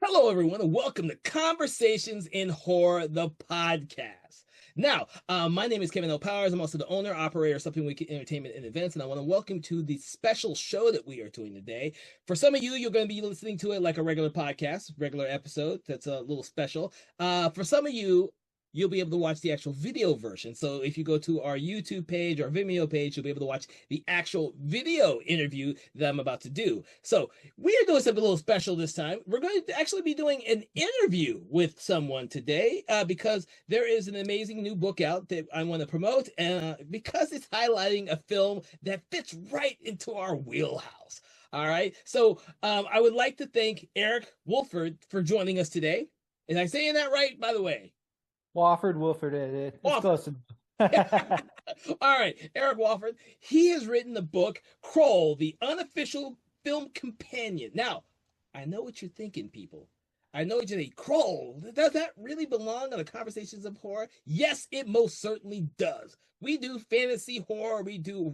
Hello, everyone, and welcome to Conversations in Horror, the podcast. Now, my name is Kevin L. Powers. I'm also the owner, operator of Something Wicked Entertainment and Events, and I want to welcome to the special show that we are doing today. For some of you, you're going to be listening to it like a regular podcast, regular episode. That's a little special. For some of you, you'll be able to watch the actual video version. So if you go to our YouTube page or Vimeo page, you'll be able to watch the actual video interview that I'm about to do. So we are doing something a little special this time. We're going to actually be doing an interview with someone today because there is an amazing new book out that I want to promote because it's highlighting a film that fits right into our wheelhouse. All right. So I would like to thank Erick Wofford for joining us today. Is I saying that right, by the way? Wofford. It's close. All right, Erick Wofford. He has written the book Kroll, the unofficial film companion. Now, I know what you're thinking, people. I know what you're thinking. Kroll, does that really belong on the Conversations of Horror? Yes, it most certainly does. We do fantasy horror, we do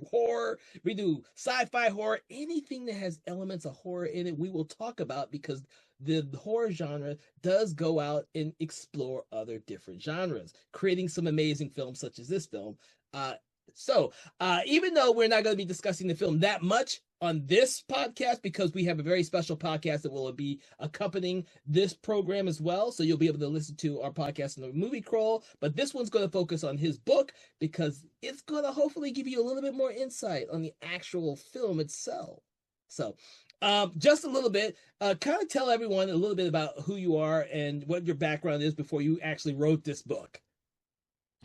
sci-fi horror, anything that has elements of horror in it, we will talk about because the horror genre does go out and explore other different genres, creating some amazing films such as this film. Even though we're not going to be discussing the film that much on this podcast, because we have a very special podcast that will be accompanying this program as well, so you'll be able to listen to our podcast in the movie Kroll, but this one's going to focus on his book because it's going to hopefully give you a little bit more insight on the actual film itself. So just a little bit, kind of tell everyone a little bit about who you are and what your background is before you actually wrote this book.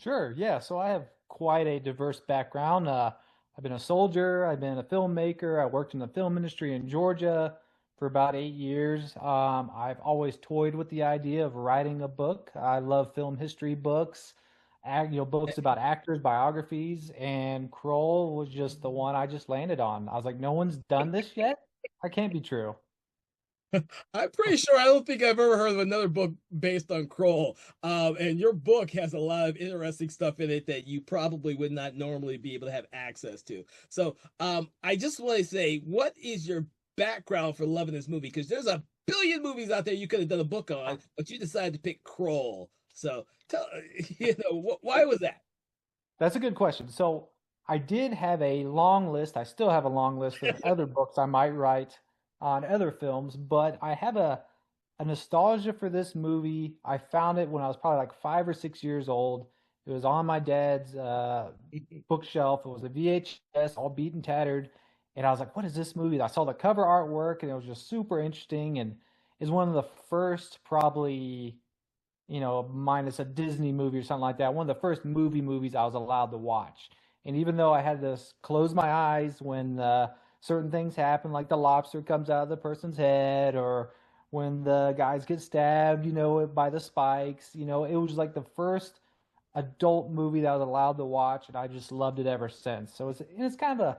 Sure, yeah. So I have quite a diverse background. I've been a soldier, I've been a filmmaker, I worked in the film industry in Georgia for about 8 years. I've always toyed with the idea of writing a book. I love film history books, books about actors, biographies, and Kroll was just the one I just landed on. I was like, no one's done this yet? That can't be true. I'm pretty sure I don't think I've ever heard of another book based on Kroll. And your book has a lot of interesting stuff in it that you probably would not normally be able to have access to. So I just want to say, what is your background for loving this movie? Because there's a billion movies out there you could have done a book on, but you decided to pick Kroll. So tell why was that? That's a good question. So I did have a long list. I still have a long list of other books I might write on other films, but I have a nostalgia for this movie. I found it when I was probably like 5 or 6 years old. It was on my dad's bookshelf. It was a VHS, all beat and tattered. And I was like, what is this movie? I saw the cover artwork and it was just super interesting. And it's one of the first, probably, minus a Disney movie or something like that, one of the first movies I was allowed to watch. And even though I had to close my eyes when certain things happen, like the lobster comes out of the person's head, or when the guys get stabbed, by the spikes, it was like the first adult movie that I was allowed to watch, and I just loved it ever since. So it's kind of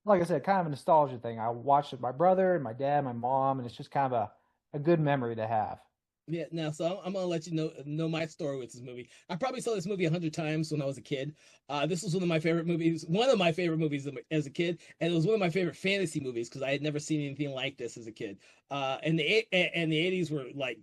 like I said, kind of a nostalgia thing. I watched it with my brother and my dad, my mom, and it's just kind of a good memory to have. Yeah, now so I'm gonna let you know my story with this movie. I probably saw this movie 100 times when I was a kid. This was one of my favorite movies, as a kid, and it was one of my favorite fantasy movies because I had never seen anything like this as a kid. And the '80s were like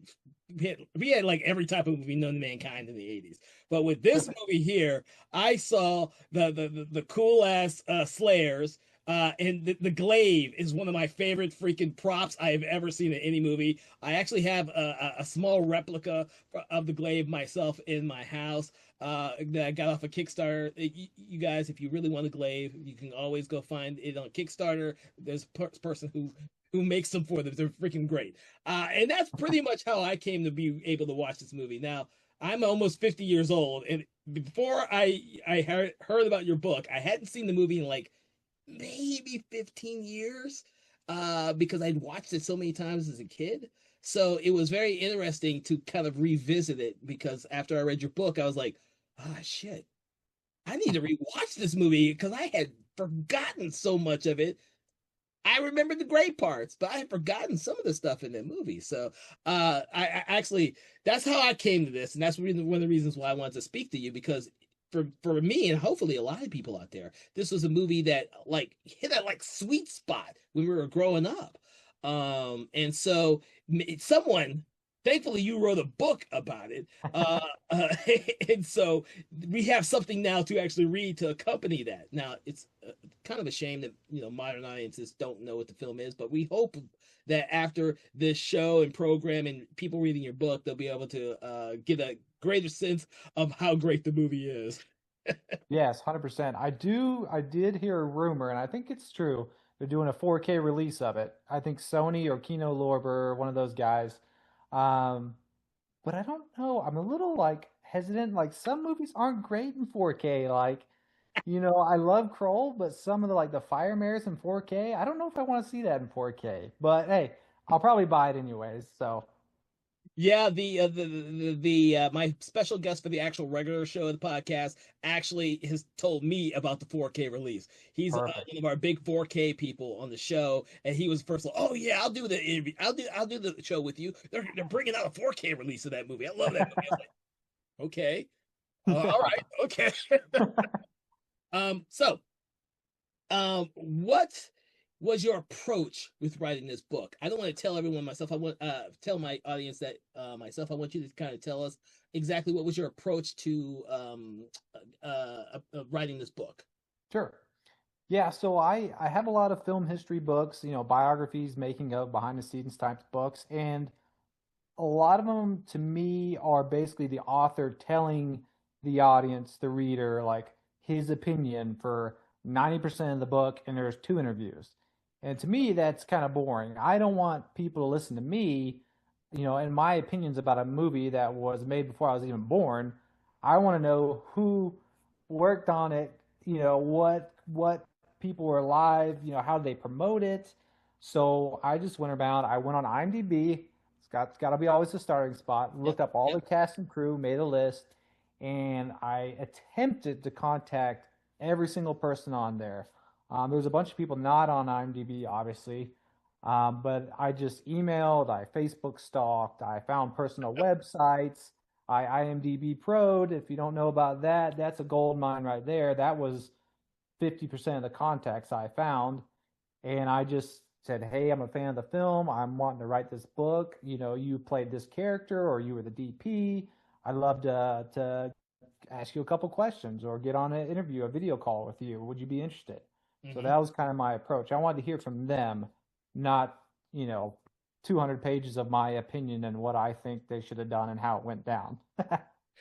we had like every type of movie known to mankind in the '80s. But with this movie here, I saw the cool ass Slayers. And the glaive is one of my favorite freaking props I have ever seen in any movie. I actually have a small replica of the glaive myself in my house that I got off of Kickstarter. You guys, if you really want a glaive, you can always go find it on Kickstarter. There's a person who makes them for them. They're freaking great. And that's pretty much how I came to be able to watch this movie. Now, I'm almost 50 years old, and before I heard about your book, I hadn't seen the movie in like maybe 15 years because I'd watched it so many times as a kid. So it was very interesting to kind of revisit it because after I read your book, I was like, ah, shit, I need to rewatch this movie because I had forgotten so much of it. I remember the great parts, but I had forgotten some of the stuff in that movie. So I actually, that's how I came to this. And that's one of the reasons why I wanted to speak to you because for me and hopefully a lot of people out there, this was a movie that like hit that like sweet spot when we were growing up. And so someone thankfully you wrote a book about it, uh, uh and so we have something now to actually read to accompany that. Now it's kind of a shame that modern audiences don't know what the film is, but we hope that after this show and program and people reading your book, they'll be able to get a greater sense of how great the movie is. Yes, 100%. I did hear a rumor, and I think it's true. They're doing a 4K release of it. I think Sony or Kino Lorber, one of those guys. Um, but I don't know. I'm a little like hesitant. Like some movies aren't great in 4K. Like, I love Kroll, but some of the like the Fire Mares in 4K, I don't know if I want to see that in 4K. But hey, I'll probably buy it anyways. So Yeah, the my special guest for the actual regular show of the podcast actually has told me about the 4K release. He's perfect. one of our big 4K people on the show, and he was first like, "Oh yeah, I'll do the interview. I'll do the show with you. They're bringing out a 4K release of that movie. I love that movie." I was like, "Okay, all Yeah. right, okay." So what was your approach with writing this book? I don't want to tell everyone myself. I want tell my audience that myself. I want you to kind of tell us exactly what was your approach to writing this book. Sure. Yeah, so I have a lot of film history books, biographies, making of, behind the scenes types books, and a lot of them to me are basically the author telling the audience, the reader, like his opinion for 90% of the book, and there's two interviews. And to me, that's kind of boring. I don't want people to listen to me, and my opinions about a movie that was made before I was even born. I want to know who worked on it, what people were alive, how did they promote it. So I just went around, I went on IMDb. It's got to be always the starting spot. Yep, Looked up all yep. the cast and crew, made a list, and I attempted to contact every single person on there. There was a bunch of people not on IMDb, obviously, but I just emailed, I Facebook stalked, I found personal websites, I IMDb Pro'd. If you don't know about that, that's a gold mine right there. That was 50% of the contacts I found. And I just said, "Hey, I'm a fan of the film. I'm wanting to write this book. You played this character, or you were the DP. I'd love to ask you a couple questions, or get on an interview, a video call with you. Would you be interested?" So Hmm. that was kind of my approach. I wanted to hear from them, not, you know, 200 pages of my opinion and what I think they should have done and how it went down.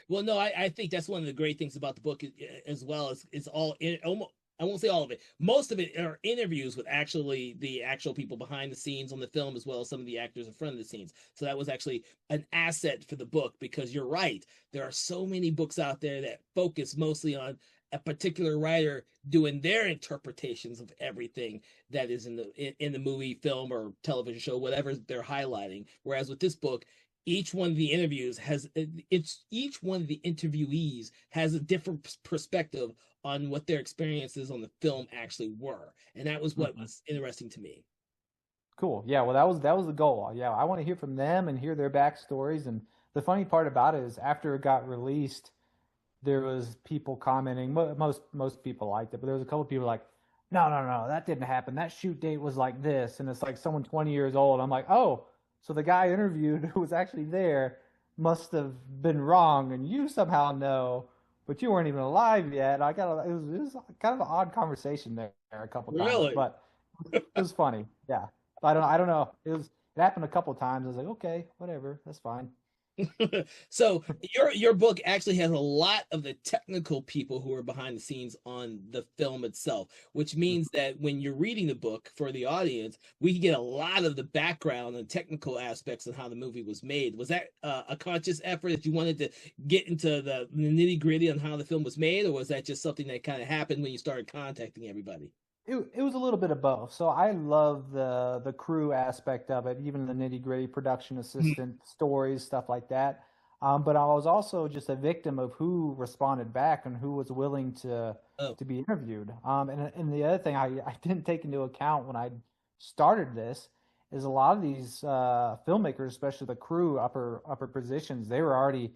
Well, no, I think that's one of the great things about the book as well as it's all in almost. I won't say all of it. Most of it are interviews with actually the actual people behind the scenes on the film, as well as some of the actors in front of the scenes. So that was actually an asset for the book because you're right. There are so many books out there that focus mostly on a particular writer doing their interpretations of everything that is in the movie, film, or television show, whatever they're highlighting. Whereas with this book, each one of the interviews has it's each one of the interviewees has a different perspective on what their experiences on the film actually were, and that was what Mhm. was interesting to me. Cool. Yeah, well, that was the goal. Yeah, I want to hear from them and hear their backstories. And the funny part about it is, after it got released, there was people commenting. Most people liked it, but there was a couple of people like, "No, no, no, that didn't happen. That shoot date was like this," and it's like someone 20 years old. I'm like, "Oh, so the guy interviewed who was actually there must have been wrong, and you somehow know, but you weren't even alive yet." It was kind of an odd conversation there a couple times, Really. but it was funny. Yeah, I don't know. It happened a couple times. I was like, okay, whatever, that's fine. So your book actually has a lot of the technical people who are behind the scenes on the film itself, which means that when you're reading the book for the audience, we can get a lot of the background and technical aspects of how the movie was made. Was that a conscious effort that you wanted to get into the nitty gritty on how the film was made, or was that just something that kind of happened when you started contacting everybody? It was a little bit of both. So I love the crew aspect of it, even the nitty gritty production assistant stories, stuff like that. But I was also just a victim of who responded back and who was willing Oh, to be interviewed. And the other thing I didn't take into account when I started this is a lot of these filmmakers, especially the crew, upper positions, they were already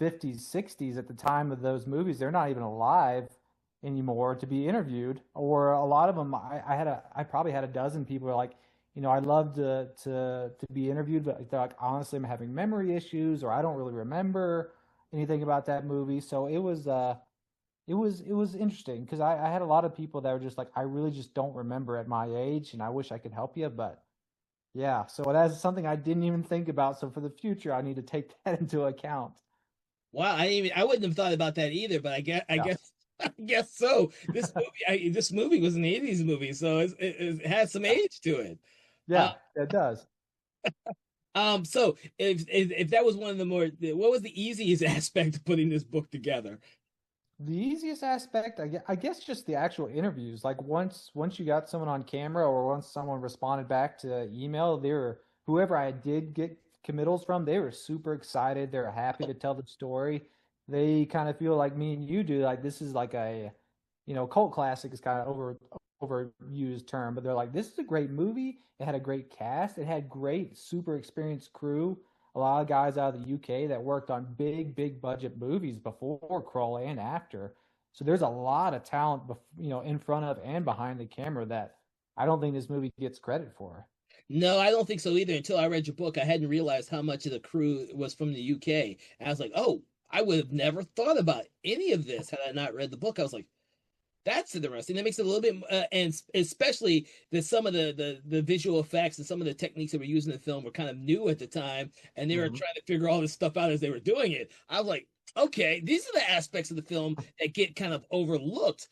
50s, 60s at the time of those movies. They're not even alive anymore to be interviewed. Or a lot of them, I probably had a dozen people who are like, I love to be interviewed, but they're like, honestly, I'm having memory issues, or I don't really remember anything about that movie. So it was interesting because I had a lot of people that were just like, I really just don't remember at my age, and I wish I could help you, but yeah. So that's something I didn't even think about. So for the future, I need to take that into account. Wow, I wouldn't have thought about that either, but I Yeah, guess I guess so. This movie was an '80s movie, so it has some yeah, age to it. Uh, yeah. It does. so if that was one of the more, what was the easiest aspect of putting this book together? The easiest aspect, I guess, just the actual interviews. Like once you got someone on camera, or once someone responded back to email, they were whoever I did get committals from, they were super excited. They're happy to tell the story. They kind of feel like me and you do, like this is like cult classic is kind of overused term, but they're like, this is a great movie. It had a great cast. It had great, super experienced crew. A lot of guys out of the UK that worked on big, big budget movies before Crawl and after. So there's a lot of talent, in front of and behind the camera that I don't think this movie gets credit for. No, I don't think so either. Until I read your book, I hadn't realized how much of the crew was from the UK. And I was like, oh, I would have never thought about any of this had I not read the book. I was like, that's interesting. That makes it a little bit, and especially that some of the visual effects and some of the techniques that were used in the film were kind of new at the time, and they were Hmm. trying to figure all this stuff out as they were doing it. I was like, okay, these are the aspects of the film that get kind of overlooked,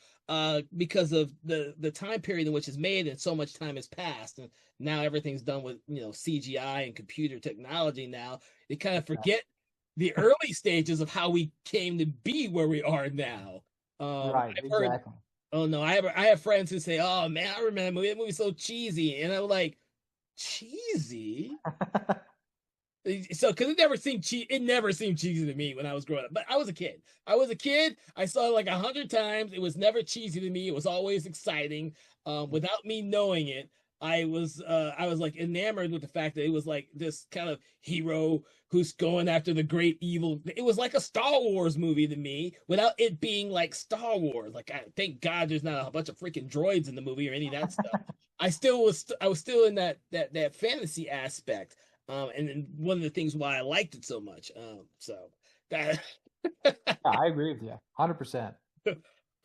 because of the time period in which it's made, and so much time has passed, and now everything's done with CGI and computer technology. Now they kind of forget the early stages of how we came to be where we are now. Right, I've heard. exactly. Oh no, I have friends who say, "Oh man, I remember that movie. That movie's so cheesy," and I'm like, "Cheesy?" So because it never seemed cheesy to me when I was growing up. But I was a kid. I saw it like 100 times. It was never cheesy to me. It was always exciting. Without me knowing it, I was like enamored with the fact that it was like this kind of hero who's going after the great evil. It was like a Star Wars movie to me, without it being like Star Wars. Like, thank God there's not a bunch of freaking droids in the movie or any of that stuff. I was still in that fantasy aspect. And one of the things why I liked it so much. So that Yeah, I agree with you 100%.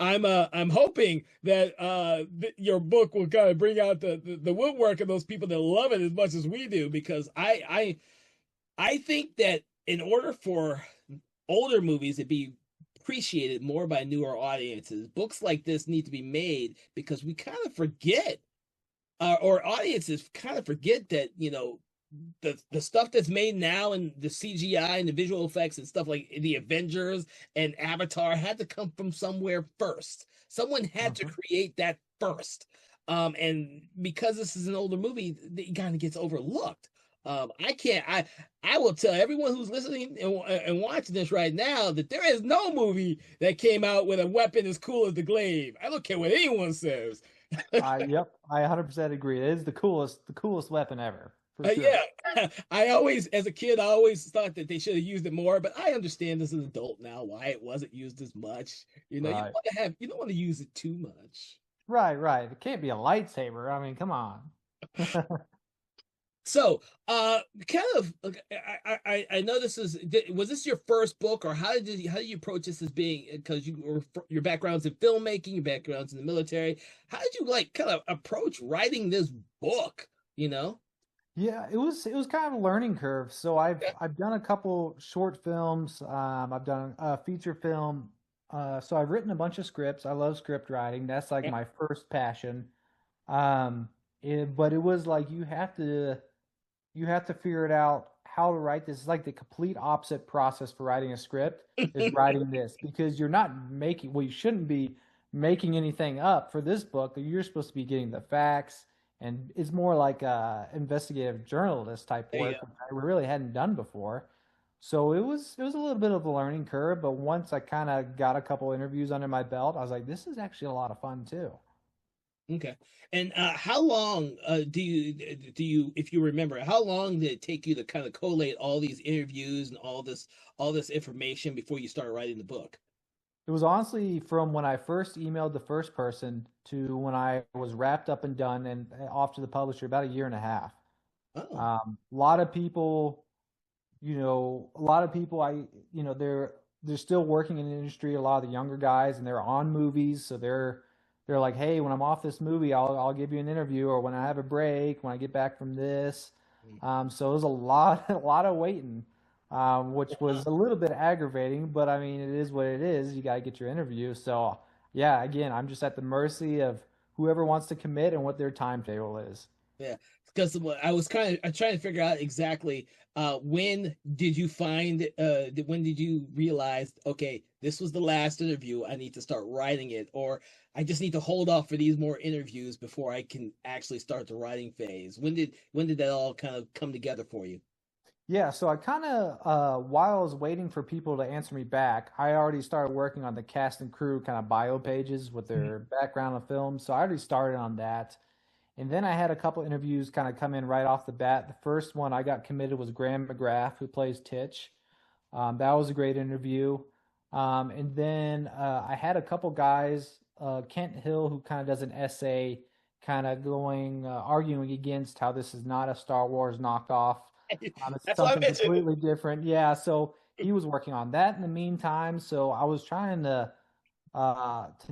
I'm hoping that your book will kind of bring out the woodwork of those people that love it as much as we do, because I think that in order for older movies to be appreciated more by newer audiences, books like this need to be made, because we kind of forget, or audiences kind of forget that the stuff that's made now, and the CGI and the visual effects and stuff like the Avengers and Avatar, had to come from somewhere first. Someone had to Hmm. create that first. And because this is an older movie, it kind of gets overlooked. I can't. I will tell everyone who's listening and watching this right now that there is no movie that came out with a weapon as cool as the glaive. I don't care what anyone says. Yep, I 100% agree. It is the coolest weapon ever, for sure. Yeah, I always, as a kid, I always thought that they should have used it more, but I understand as an adult now why it wasn't used as much. Right. You don't want to use it too much. Right, right. It can't be a lightsaber. I mean, come on. So, kind of, I know was this your first book, or how did you approach this as being, because your background's in filmmaking, your background's in the military. How did you like kind of approach writing this book? You know? Yeah, it was kind of a learning curve. So I've done a couple short films. I've done a feature film. So I've written a bunch of scripts. I love script writing. That's like Yeah. my first passion. Um, but it was like you have to figure it out how to write this. It's like the complete opposite process for writing a script is writing this, because you're not making, well, you shouldn't be making anything up for this book. You're supposed to be getting the facts, and it's more like investigative journalist type Yeah. work, which I really hadn't done before. So it was a little bit of a learning curve, but once I kind of got a couple interviews under my belt, I was like, this is actually a lot of fun too. Okay. And how long if you remember, how long did it take you to kind of collate all these interviews and all this information before you started writing the book? It was honestly from when I first emailed the first person to when I was wrapped up and done and off to the publisher, about a year and a half. Oh, A lot of people, a lot of people they're still working in the industry, a lot of the younger guys, and they're on movies, so they're like, "Hey, when I'm off this movie, I'll give you an interview, or when I have a break, when I get back from this." So it was a lot a lot of waiting, which was wow. a little bit aggravating, but I mean, it is what it is. You got to get your interview. So, yeah, again, I'm just at the mercy of whoever wants to commit and what their timetable is. Yeah, because I was I trying to figure out exactly when did you find when did you realize, okay, this was the last interview, I need to start writing it, or I just need to hold off for these more interviews before I can actually start the writing phase. When did that all kind of come together for you? Yeah, so I kind of, while I was waiting for people to answer me back, I already started working on the cast and crew kind of bio pages with Mhm. their background of film. So I already started on that. And then I had a couple interviews kind of come in right off the bat. The first one I got committed was Graham McGrath, who plays Titch. That was a great interview. And then I had a couple guys, Kent Hill, who kind of does an essay, kind of arguing against how this is not a Star Wars knockoff. It's That's why I something mentioned. completely different. Yeah, so he was working on that in the meantime. So I was trying to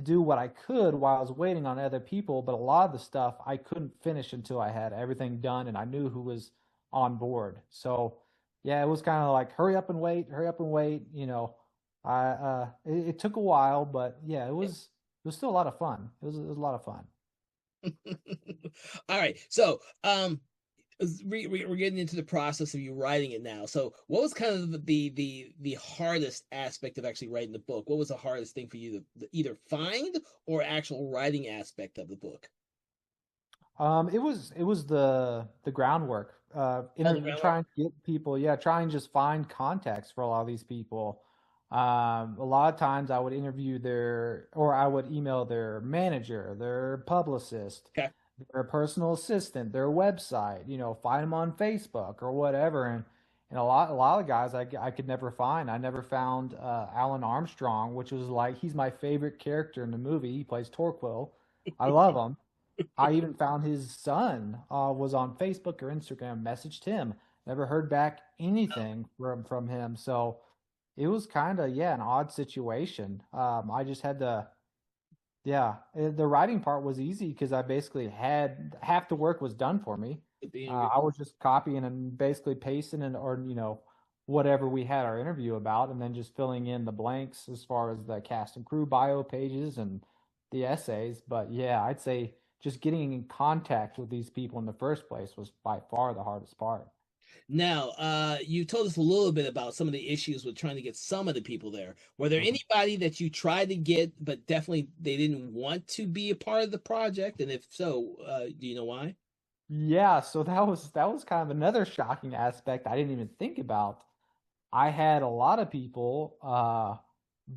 do what I could while I was waiting on other people, but a lot of the stuff I couldn't finish until I had everything done and I knew who was on board. So yeah, it was kind of like hurry up and wait. It took a while, but yeah, it was still a lot of fun. It was a lot of fun. All right, so we're getting into the process of you writing it now. So, what was kind of the hardest aspect of actually writing the book? What was the hardest thing for you to either find or actual writing aspect of the book? It was the groundwork. Oh, the groundwork. Trying to get people, yeah, try and just find context for a lot of these people. A lot of times I would interview or I would email their manager, their publicist, Okay. their personal assistant, their website, find them on Facebook or whatever. And a lot of guys I could never find. I never found Alan Armstrong, which was like, he's my favorite character in the movie. He plays Torquil. I love him. I even found his son was on Facebook or Instagram, messaged him. Never heard back anything from him. So it was kind of, yeah, an odd situation. I just had to, yeah, the writing part was easy because I basically had half the work was done for me. The interview. I was just copying and basically pasting or whatever we had our interview about, and then just filling in the blanks as far as the cast and crew bio pages and the essays. But yeah, I'd say just getting in contact with these people in the first place was by far the hardest part. Now, you told us a little bit about some of the issues with trying to get some of the people there. Were there Mhm. anybody that you tried to get, but definitely they didn't want to be a part of the project? And if so, do you know why? Yeah, so that was kind of another shocking aspect I didn't even think about. I had a lot of people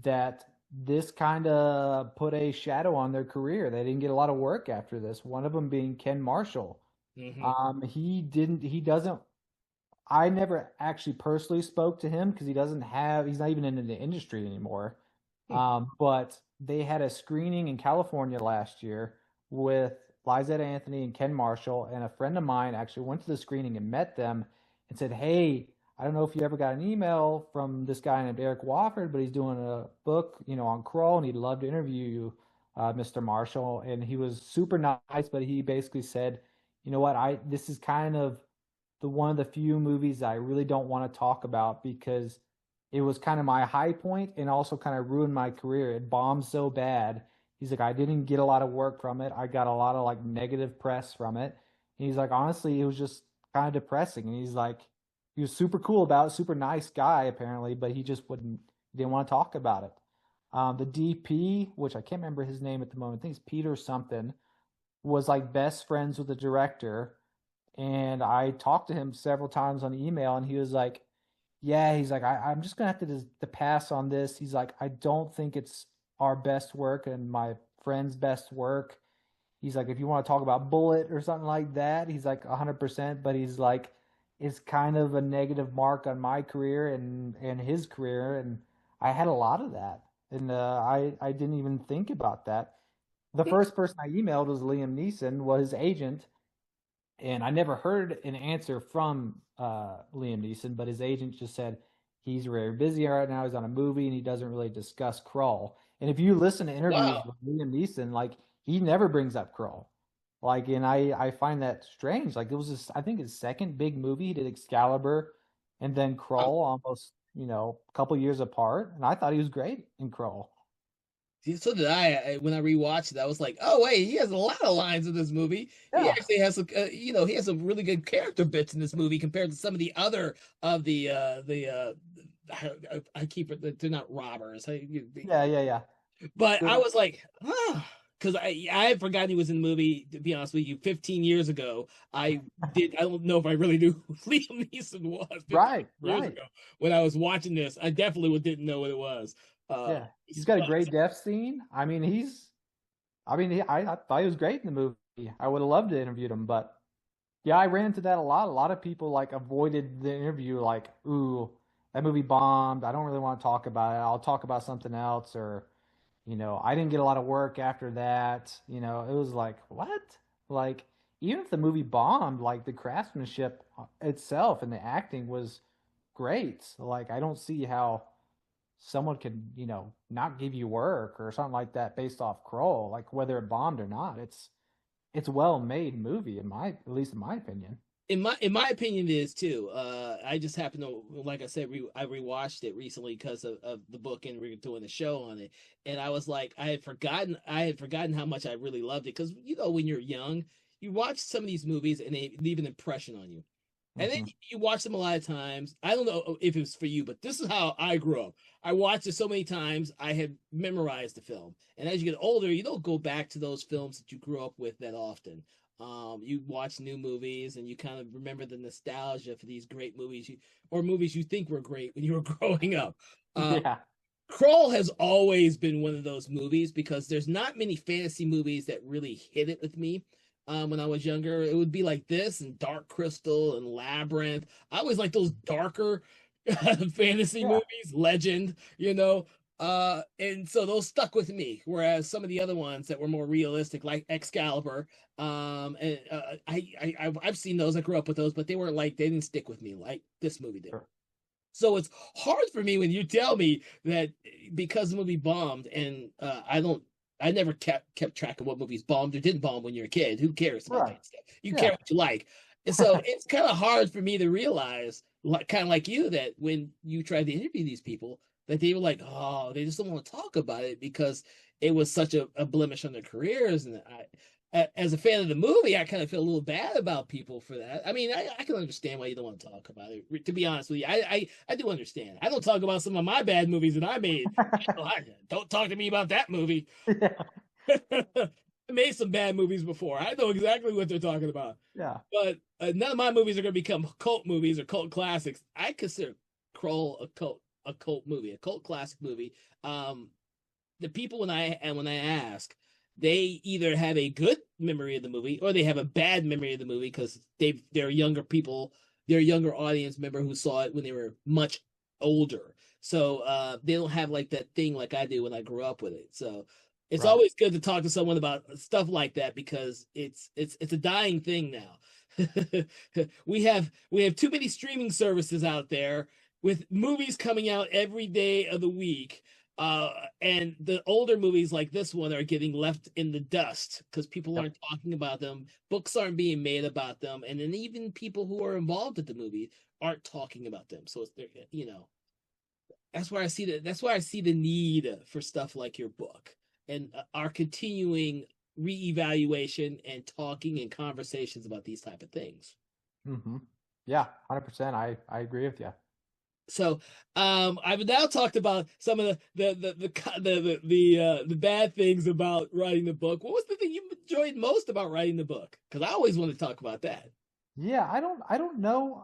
that this kind of put a shadow on their career. They didn't get a lot of work after this. One of them being Ken Marshall. Hmm. He doesn't, I never actually personally spoke to him because he's not even in the industry anymore. But they had a screening in California last year with Liza Anthony and Ken Marshall, and a friend of mine actually went to the screening and met them and said, "Hey, I don't know if you ever got an email from this guy named Erick Wofford, but he's doing a book, on Kroll, and he'd love to interview you, Mr. Marshall." And he was super nice, but he basically said, "You know what? I This is kind of the one of the few movies I really don't want to talk about because it was kind of my high point and also kind of ruined my career. It bombed so bad." He's like, "I didn't get a lot of work from it. I got a lot of like negative press from it." And he's like, "Honestly, it was just kind of depressing." And he's like, he was super cool about it, super nice guy apparently, but he didn't want to talk about it. The DP, which I can't remember his name at the moment, I think it's Peter something, was like best friends with the director, and I talked to him several times on email, and he was like, "Yeah," he's like, I'm just gonna have to pass on this." He's like, "I don't think it's our best work and my friend's best work." He's like, "If you want to talk about Bullet or something like that," he's like 100%, but he's like, "It's kind of a negative mark on my career and his career," and I had a lot of that. and I didn't even think about that. The first person I emailed was Liam Neeson, was his agent, and I never heard an answer from Liam Neeson, but his agent just said he's very busy right now. He's on a movie and he doesn't really discuss Crawl. And if you listen to interviews Wow. with Liam Neeson, like he never brings up Crawl. Like, and I find that strange. Like it was I think his second big movie. He did Excalibur and then Crawl almost, a couple years apart. And I thought he was great in Crawl. See, so did I. When I rewatched it, I was like, "Oh wait, he has a lot of lines in this movie. He Yeah, actually has he has some really good character bits in this movie compared to some of the other of I keep it. They're not robbers. yeah, yeah, yeah. But I The, was like, because I had forgotten he was in the movie. To be honest with you, 15 years ago, I don't know if I really knew who Liam Neeson was 15 right, years right. ago when I was watching this. I definitely didn't know what it was. Yeah, he's got a But great death scene. I thought he was great in the movie. I would have loved to interview him, but yeah, I ran into that a lot. A lot of people like avoided the interview, like, "Ooh, that movie bombed. I don't really want to talk about it. I'll talk about something else." Or, I didn't get a lot of work after that. It was like, what? Like, even if the movie bombed, like the craftsmanship itself and the acting was great. Like, I don't see how someone could, not give you work or something like that based off Kroll, like whether it bombed or not. It's well made movie at least in my opinion. in my opinion, it is too. I just happen to, like I said, I rewatched it recently because of the book, and we were doing a show on it, and I was like, I had forgotten how much I really loved it because when you're young, you watch some of these movies and they leave an impression on you. And then Hmm. you watch them a lot of times. I don't know if it was for you, but this is how I grew up. I watched it so many times, I had memorized the film. And as you get older, you don't go back to those films that you grew up with that often. You watch new movies and you kind of remember the nostalgia for these great movies or movies you think were great when you were growing up. Uh, Yeah. Crawl has always been one of those movies because there's not many fantasy movies that really hit it with me. When I was younger, it would be like this and Dark Crystal and Labyrinth. I always like those darker fantasy Yeah. movies, Legend. And so those stuck with me. Whereas some of the other ones that were more realistic, like Excalibur, and I've seen those. I grew up with those, but they didn't stick with me like this movie did. Sure. So it's hard for me when you tell me that because the movie bombed, and I never kept track of what movies bombed or didn't bomb when you're a kid. Who cares about Right. that stuff? You care Yeah. what you like. And so it's kind of hard for me to realize, like kind of like you, that when you tried to interview these people, that they were like, oh, they just don't want to talk about it because it was such a blemish on their careers. And as a fan of the movie, I kind of feel a little bad about people for that. I mean, I can understand why you don't want to talk about it. To be honest with you, I do understand. I don't talk about some of my bad movies that I made. Don't talk to me about that movie. Yeah. I made some bad movies before. I know exactly what they're talking about. Yeah. But none of my movies are going to become cult movies or cult classics. I consider Kroll a cult movie, a cult classic movie. The people when I ask, they either have a good memory of the movie or they have a bad memory of the movie because they're younger people, they're a younger audience member who saw it when they were much older. So they don't have like that thing like I do when I grew up with it. So it's Right. always good to talk to someone about stuff like that because it's a dying thing now. we have too many streaming services out there with movies coming out every day of the week, uh, and the older movies like this one are getting left in the dust because people Yep. aren't talking about them. Books aren't being made about them, and then even people who are involved in the movie aren't talking about them. So that's why I see the need for stuff like your book and our continuing reevaluation and talking and conversations about these type of things. Hmm. Yeah. 100%. I agree with you. So I've now talked about some of the bad things about writing the book. What was the thing you enjoyed most about writing the book? Because I always want to talk about that. Yeah. I don't know.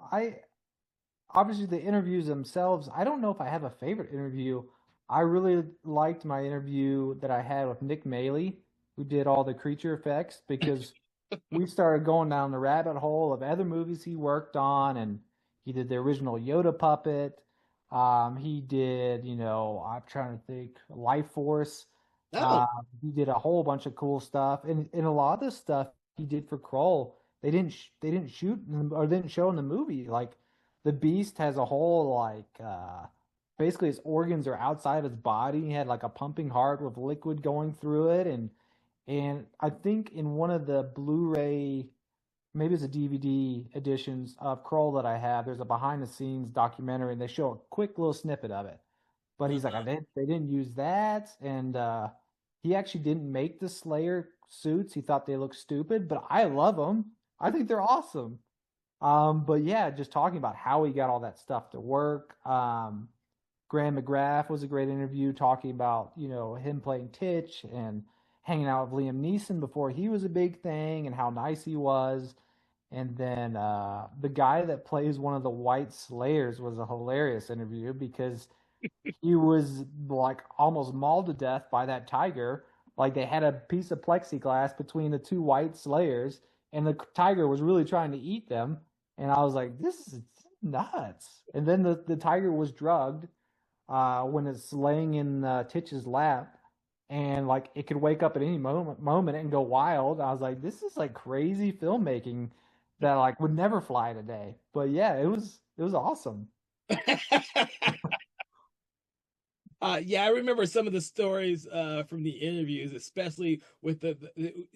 Obviously the interviews themselves, I don't know if I have a favorite interview. I really liked my interview that I had with Nick Maley, who did all the creature effects, because we started going down the rabbit hole of other movies he worked on, and he did the original Yoda puppet. He did, I'm trying to think, Life Force. Oh, He did a whole bunch of cool stuff, and a lot of the stuff he did for Kroll, they didn't shoot or didn't show in the movie. Like the Beast has a whole basically his organs are outside his body. He had like a pumping heart with liquid going through it, and I think in one of the Blu-ray, maybe it's a DVD editions of Kroll that I have, there's a behind the scenes documentary and they show a quick little snippet of it. But he's like, they didn't use that, and he actually didn't make the Slayer suits. He thought they looked stupid, but I love them. I think they're awesome. But yeah, just talking about how he got all that stuff to work. Graham McGrath was a great interview talking about, him playing Titch and hanging out with Liam Neeson before he was a big thing and how nice he was. And then the guy that plays one of the White Slayers was a hilarious interview because he was like almost mauled to death by that tiger. Like they had a piece of plexiglass between the two White Slayers, and the tiger was really trying to eat them. And I was like, this is nuts. And then the tiger was drugged when it's laying in Titch's lap, and like it could wake up at any moment and go wild. I was like, this is like crazy filmmaking that like would never fly today. But yeah, it was awesome. Yeah, I remember some of the stories from the interviews, especially with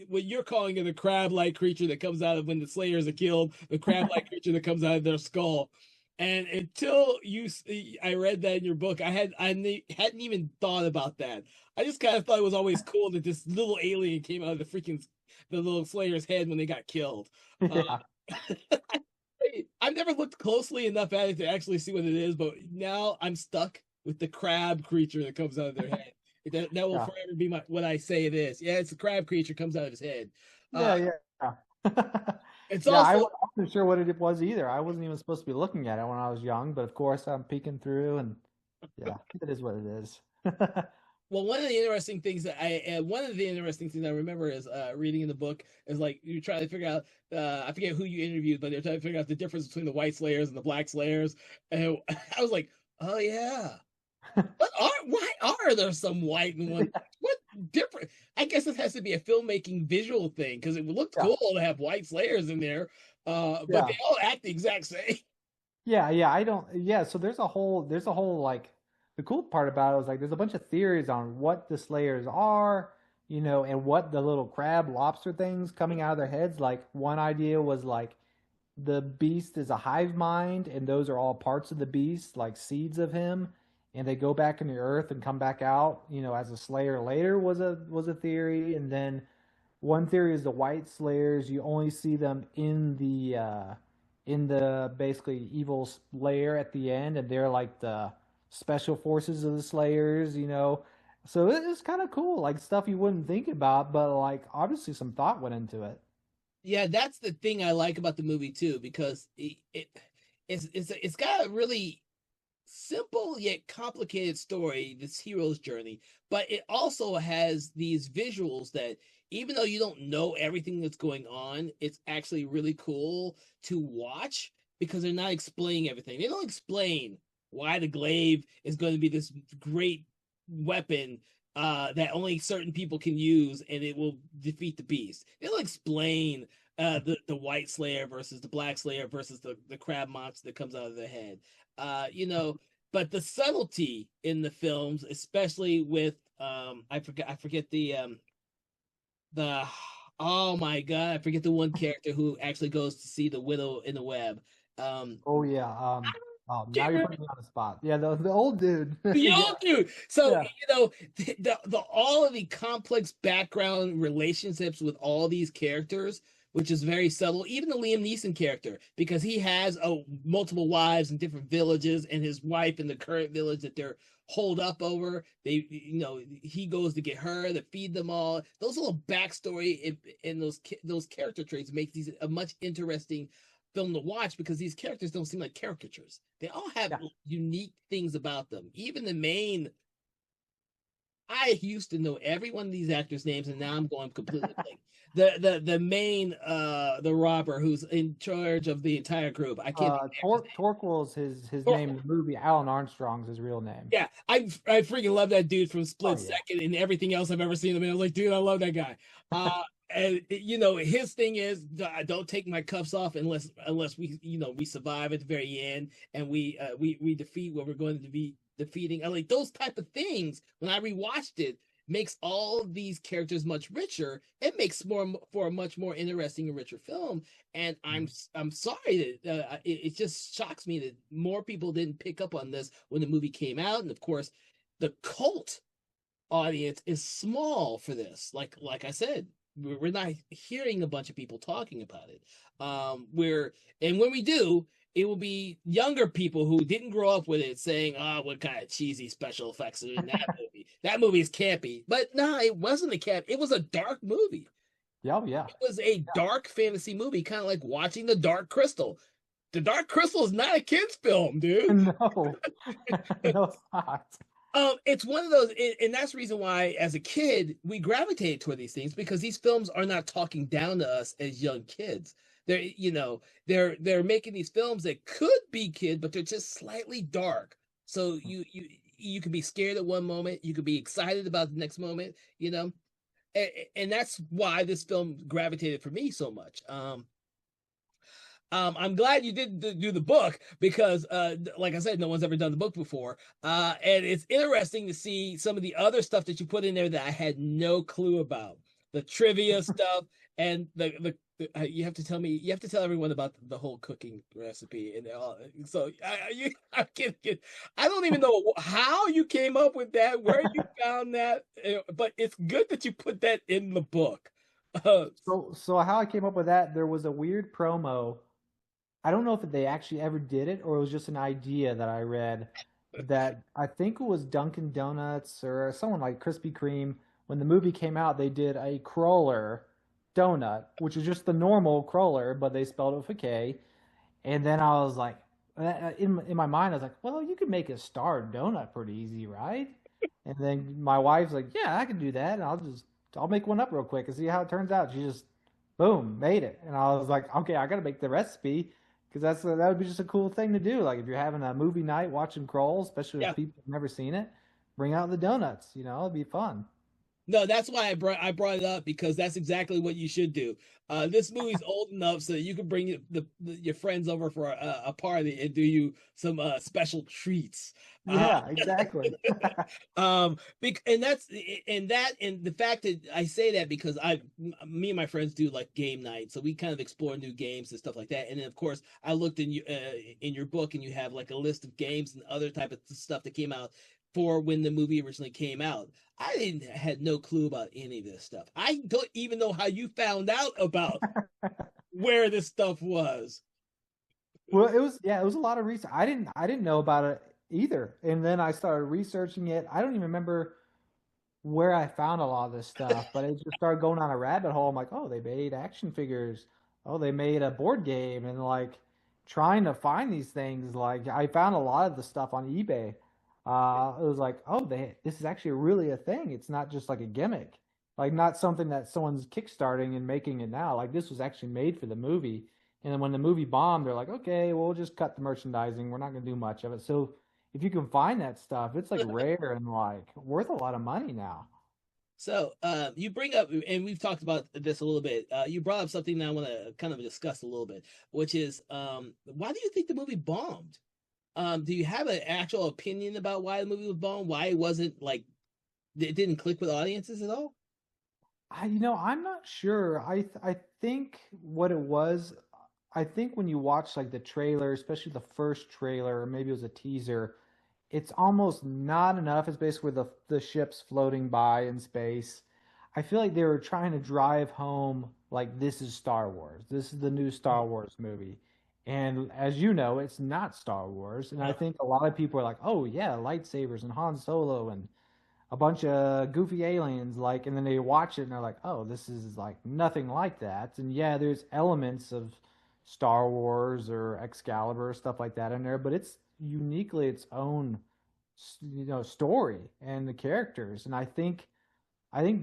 what you're calling it, the crab-like creature that comes out of when the Slayers are killed, the crab-like creature that comes out of their skull. And until I read that in your book, hadn't even thought about that. I just kind of thought it was always cool that this little alien came out of the little Slayer's head when they got killed. Uh, Yeah, I've never looked closely enough at it to actually see what it is, but now I'm stuck with the crab creature that comes out of their head. That will yeah, forever be what I say it is. Yeah, it's a crab creature comes out of his head. yeah, Uh, yeah. it's Yeah, also wasn't sure what it was either. I wasn't even supposed to be looking at it when I was young, but of course I'm peeking through, and yeah, it is what it is. well, one of the interesting things I remember is reading in the book is like you try to figure out. I forget who you interviewed, but they're trying to figure out the difference between the white slayers and the black slayers, and I was like, oh yeah, why are there some white and one? What different? I guess it has to be a filmmaking visual thing because it looked Yeah, cool to have white slayers in there, but yeah. they all act the exact same. Yeah, yeah, I don't. Yeah, so there's a whole like the cool part about it was like there's a bunch of theories on what the Slayers are, and what the little crab lobster things coming out of their heads. Like one idea was like the beast is a hive mind, and those are all parts of the beast, like seeds of him, and they go back in the earth and come back out, as a Slayer later was a theory, and then one theory is the White Slayers. You only see them in the basically evil layer at the end, and they're like the special forces of the Slayers. So it's kind of cool, like stuff you wouldn't think about, but like obviously some thought went into it. Yeah, that's the thing I like about the movie too, because it's got a really simple yet complicated story, this hero's journey, but it also has these visuals that even though you don't know everything that's going on, it's actually really cool to watch because they're not explaining everything. They don't explain why the glaive is going to be this great weapon that only certain people can use and it will defeat the beast. They don't explain the white slayer versus the black slayer versus the crab monster that comes out of their head. But the subtlety in the films, especially with I forget the oh my god, I forget the one character who actually goes to see the widow in the web. Um Oh yeah. Oh, now you're putting me on the spot. Yeah, the old dude. the Yeah, old dude. So yeah, the all of the complex background relationships with all these characters, which is very subtle. Even the Liam Neeson character, because he has multiple wives in different villages, and his wife in the current village that they're holed up over. He goes to get her to feed them all. Those little backstory in those character traits makes these a much interesting film to watch because these characters don't seem like caricatures. They all have yeah, unique things about them. Even the main I used to know every one of these actors' names, and now I'm going completely blank. The main the robber who's in charge of the entire group. I can't think of his Torquil's his name. name in the movie. Alan Armstrong's his real name. Yeah, I freaking love that dude from Oh Split yeah. Second and everything else I've ever seen him in. I was like, dude, I love that guy. And you know, his thing is, don't take my cuffs off unless we, you know, we survive at the very end and we defeat what we're going to be defeating. I like those type of things. When I rewatched it, makes all of these characters much richer. It makes more for a much more interesting and richer film. And I'm sorry that it just shocks me that more people didn't pick up on this when the movie came out. And of course, the cult audience is small for this. Like I said, we're not hearing a bunch of people talking about it. We're and when we do, it will be younger people who didn't grow up with it saying, "Oh, what kind of cheesy special effects are in that movie? That movie is campy." But no, it wasn't a camp. It was a dark movie. Yeah, oh, yeah. It was a dark fantasy movie, kind of like watching The Dark Crystal. The Dark Crystal is not a kids' film, dude. No, no, it's not. It's one of those, and that's the reason why, as a kid, we gravitated toward these things because these films are not talking down to us as young kids. They're, you know, they're making these films that could be kid, but they're just slightly dark. So you can be scared at one moment, you could be excited about the next moment, you know, and that's why this film gravitated for me so much. I'm glad you did do the book because, like I said, no one's ever done the book before. And it's interesting to see some of the other stuff that you put in there that I had no clue about. The trivia stuff and you have to tell me, you have to tell everyone about the whole cooking recipe and all. So I can't get, I don't even know how you came up with that, where you found that, but it's good that you put that in the book. Uh, So how I came up with that, there was a weird promo. I don't know if they actually ever did it or it was just an idea that I read that I think it was Dunkin' Donuts or someone like Krispy Kreme. When the movie came out, they did a cruller donut, which is just the normal cruller, but they spelled it with a K. And then I was like, in my mind, I was like, well, you could make a star donut pretty easy, right? And then my wife's like, yeah, I can do that. And I'll make one up real quick and see how it turns out. She just, boom, made it. And I was like, okay, I got to make the recipe because that would be just a cool thing to do. Like if you're having a movie night watching Kroll, especially yeah. with people who've never seen it, bring out the donuts. You know, it'd be fun. No, that's why I brought it up because that's exactly what you should do. This movie's old enough so that you can bring your friends over for a party and do you some special treats. Uh, Yeah, exactly. and that's and that and the fact that I say that because me and my friends do like game night, so we kind of explore new games and stuff like that. And then of course I looked in your book and you have like a list of games and other type of stuff that came out for when the movie originally came out. I didn't had no clue about any of this stuff. I don't even know how you found out about where this stuff was. Well, it was a lot of research. I didn't know about it either. And then I started researching it. I don't even remember where I found a lot of this stuff, but it just started going on a rabbit hole. I'm like, oh, they made action figures. Oh, they made a board game, and like trying to find these things. Like I found a lot of the stuff on eBay. It was like, oh, this is actually really a thing. It's not just like a gimmick, like not something that someone's kickstarting and making it now. Like this was actually made for the movie. And then when the movie bombed, they're like, okay, we'll just cut the merchandising. We're not going to do much of it. So if you can find that stuff, it's like rare and like worth a lot of money now. So you bring up, and we've talked about this a little bit. You brought up something that I want to kind of discuss a little bit, which is why do you think the movie bombed? Do you have an actual opinion about why the movie was bombed? Why it wasn't like it didn't click with audiences at all? I'm not sure. I think what it was, I think when you watch like the trailer, especially the first trailer, or maybe it was a teaser, it's almost not enough. It's basically the ships floating by in space. I feel like they were trying to drive home like this is Star Wars. This is the new Star Wars movie. And as you know, it's not Star Wars. And I Uh, think a lot of people are like, "Oh yeah, lightsabers and Han Solo and a bunch of goofy aliens," like, and then they watch it and they're like, "Oh, this is like nothing like that." And yeah, there's elements of Star Wars or Excalibur stuff like that in there, but it's uniquely its own story and the characters. And I think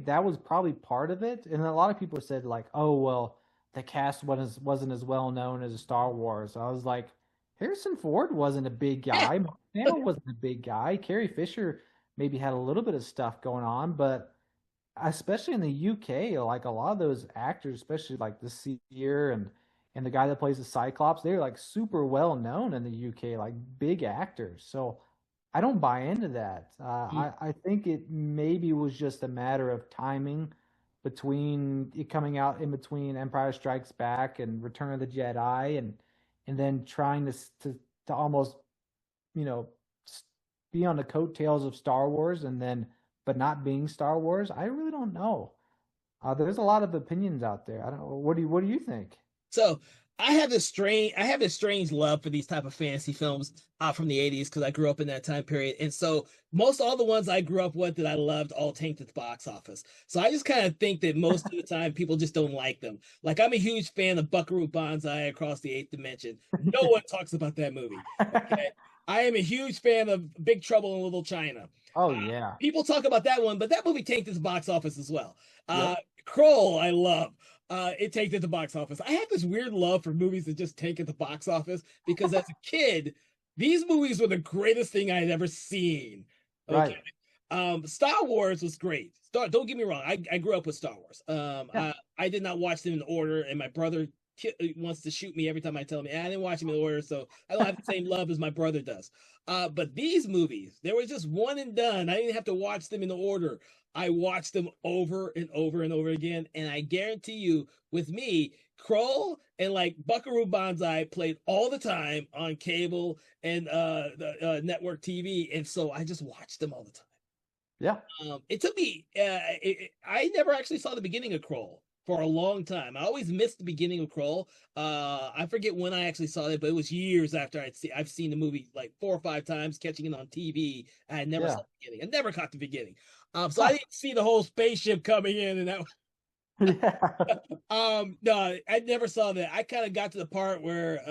that was probably part of it. And a lot of people said like, "Oh, well, the cast wasn't as well known as Star Wars." I was like, Harrison Ford wasn't a big Yeah. guy. Mark Hamill wasn't a big guy. Carrie Fisher maybe had a little bit of stuff going on, but especially in the UK, like a lot of those actors, especially like the Seer and the guy that plays the Cyclops, they're like super well known in the UK, like big actors. So I don't buy into that. I think it maybe was just a matter of timing between it coming out in between Empire Strikes Back and Return of the Jedi, and then trying to almost you know s- be on the coattails of Star Wars, and then but not being Star Wars. I really don't know. There's a lot of opinions out there. I don't know. What do you think? So I have this strange love for these type of fantasy films from the 80s because I grew up in that time period. And so most all the ones I grew up with that I loved all tanked at the box office. So I just kind of think that most of the time people just don't like them. Like I'm a huge fan of Buckaroo Banzai Across the Eighth Dimension. No one talks about that movie. Okay. I am a huge fan of Big Trouble in Little China. Oh Uh, yeah. People talk about that one, but that movie tanked at the box office as well. Uh, Yep. Kroll, I love. It tanked at the box office. I have this weird love for movies that just tank at the box office because as a kid, these movies were the greatest thing I had ever seen. Okay. Right. Star Wars was great. Don't get me wrong. I grew up with Star Wars. Yeah. I did not watch them in order, and my brother wants to shoot me every time I tell him I didn't watch them in order, so I don't have the same love as my brother does. But these movies, they were just one and done. I didn't have to watch them in order. I watched them over and over and over again, and I guarantee you, with me, Kroll and like Buckaroo Banzai played all the time on cable and the network TV, and so I just watched them all the time. Yeah. It took me. I never actually saw the beginning of Kroll for a long time. I always missed the beginning of Kroll. I forget when I actually saw it, but it was years after I've seen the movie like 4 or 5 times, catching it on TV. I never saw Yeah. the beginning. I never caught the beginning. So I Huh. didn't see the whole spaceship coming in, and that Yeah. no, I never saw that. I kind of got to the part where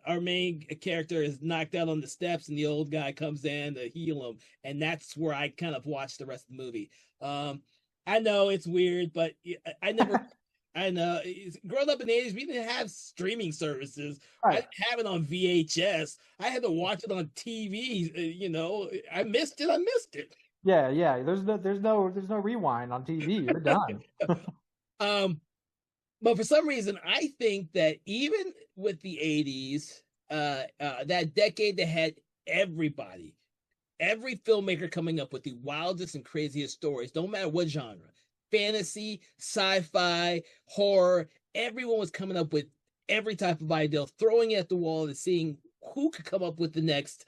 our main character is knocked out on the steps and the old guy comes in to heal him, and that's where I kind of watched the rest of the movie. I know it's weird, but I never I know growing up in the 80s, we didn't have streaming services. I Right. didn't have it on VHS. I had to watch it on TV. I missed it. I missed it. Yeah. Yeah. There's no rewind on TV. You're done. Um, But for some reason, I think that even with the 80s, that decade that had everybody, every filmmaker coming up with the wildest and craziest stories, no matter what genre, fantasy, sci-fi, horror, everyone was coming up with every type of idea, throwing it at the wall and seeing who could come up with the next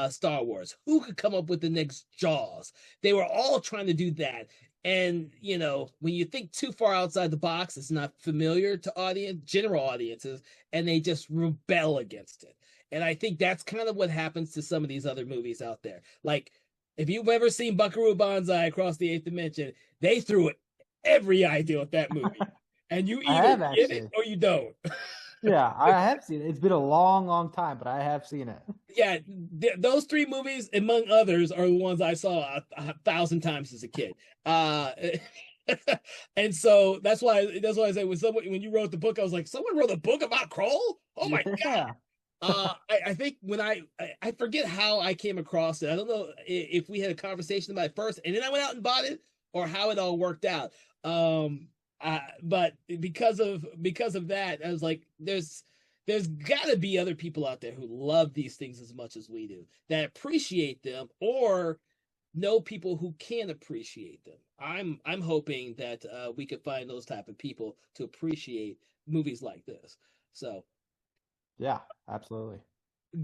Star Wars, who could come up with the next Jaws. They were all trying to do that. And when you think too far outside the box, it's not familiar to general audiences, and they just rebel against it. And I think that's kind of what happens to some of these other movies out there. Like, if you've ever seen Buckaroo Banzai Across the Eighth Dimension, they threw every idea at that movie. And you I either have get it actually. or you don't. Yeah, I have seen it. It's been a long, long time, but I have seen it. Yeah, those three movies, among others, are the ones I saw a thousand times as a kid. Uh, and so that's why I say when you wrote the book, I was like, someone wrote a book about Kroll? Oh my God. Yeah. I think when I forget how I came across it. I don't know if we had a conversation about it first and then I went out and bought it, or how it all worked out. But because of that, I was like, there's got to be other people out there who love these things as much as we do, that appreciate them, or know people who can appreciate them. I'm hoping that we could find those type of people to appreciate movies like this. So Yeah, absolutely.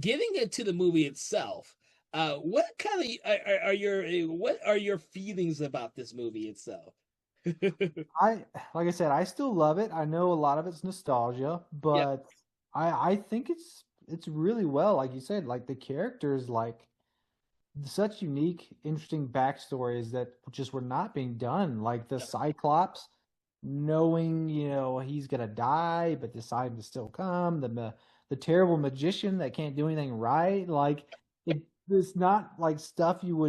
getting into the movie itself, what kind of what are your feelings about this movie itself? I like I said, I still love it. I know a lot of it's nostalgia, Yeah, but I think it's really well, like you said, like the characters, like such unique, interesting backstories that just were not being done. Like the yeah, Cyclops, knowing he's gonna die, but deciding to still come. The terrible magician that can't do anything right. Like it. it's not like stuff you